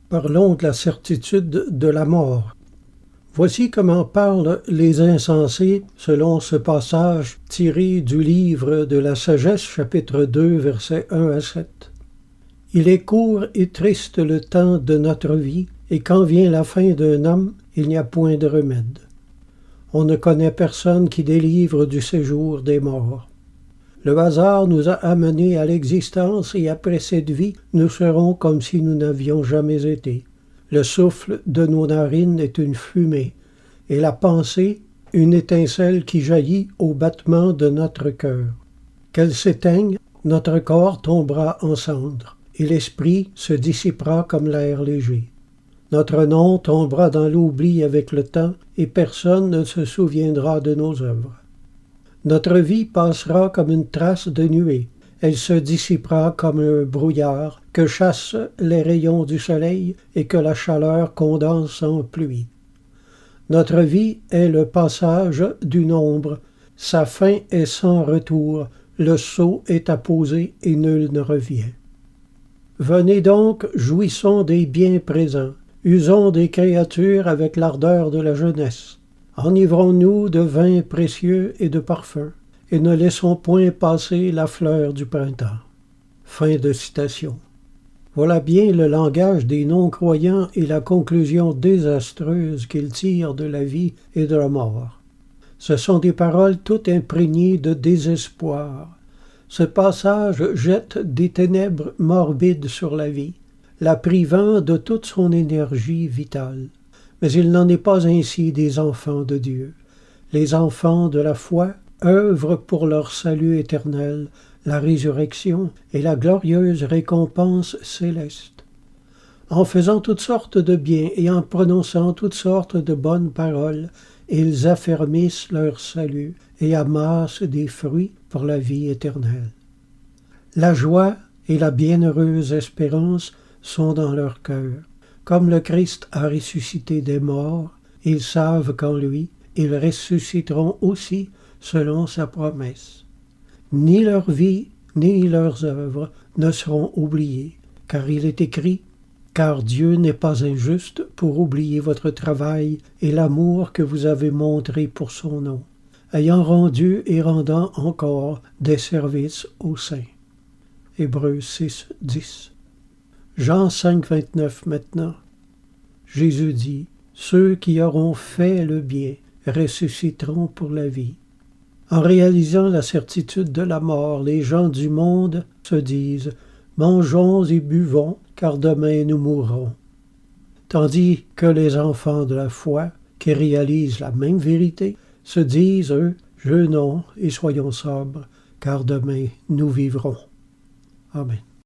Parlons de la certitude de la mort. Voici comment parlent les insensés selon ce passage tiré du livre de la Sagesse, chapitre 2, versets 1 à 7. Il est court et triste le temps de notre vie, et quand vient la fin d'un homme, il n'y a point de remède. On ne connaît personne qui délivre du séjour des morts. Le hasard nous a amenés à l'existence et après cette vie, nous serons comme si nous n'avions jamais été. Le souffle de nos narines est une fumée, et la pensée, une étincelle qui jaillit au battement de notre cœur. Qu'elle s'éteigne, notre corps tombera en cendres, et l'esprit se dissipera comme l'air léger. Notre nom tombera dans l'oubli avec le temps, et personne ne se souviendra de nos œuvres. Notre vie passera comme une trace de nuée. Elle se dissipera comme un brouillard que chassent les rayons du soleil et que la chaleur condense en pluie. Notre vie est le passage d'une ombre. Sa fin est sans retour. Le sceau est apposé et nul ne revient. Venez donc, jouissons des biens présents. Usons des créatures avec l'ardeur de la jeunesse. Enivrons-nous de vins précieux et de parfums, et ne laissons point passer la fleur du printemps. Fin de citation. Voilà bien le langage des non-croyants et la conclusion désastreuse qu'ils tirent de la vie et de la mort. Ce sont des paroles toutes imprégnées de désespoir. Ce passage jette des ténèbres morbides sur la vie, la privant de toute son énergie vitale. Mais il n'en est pas ainsi des enfants de Dieu. Les enfants de la foi œuvrent pour leur salut éternel, la résurrection et la glorieuse récompense céleste. En faisant toutes sortes de biens et en prononçant toutes sortes de bonnes paroles, ils affermissent leur salut et amassent des fruits pour la vie éternelle. La joie et la bienheureuse espérance sont dans leur cœur. Comme le Christ a ressuscité des morts, ils savent qu'en lui, ils ressusciteront aussi selon sa promesse. Ni leur vie, ni leurs œuvres ne seront oubliées, car il est écrit « Car Dieu n'est pas injuste pour oublier votre travail et l'amour que vous avez montré pour son nom, ayant rendu et rendant encore des services aux saints. » Hébreux 6, 10. Jean 5, 29 maintenant. Jésus dit, « Ceux qui auront fait le bien ressusciteront pour la vie. » En réalisant la certitude de la mort, les gens du monde se disent, « Mangeons et buvons, car demain nous mourrons. » Tandis que les enfants de la foi, qui réalisent la même vérité, se disent, eux, « Jeûnons et soyons sobres, car demain nous vivrons. » Amen.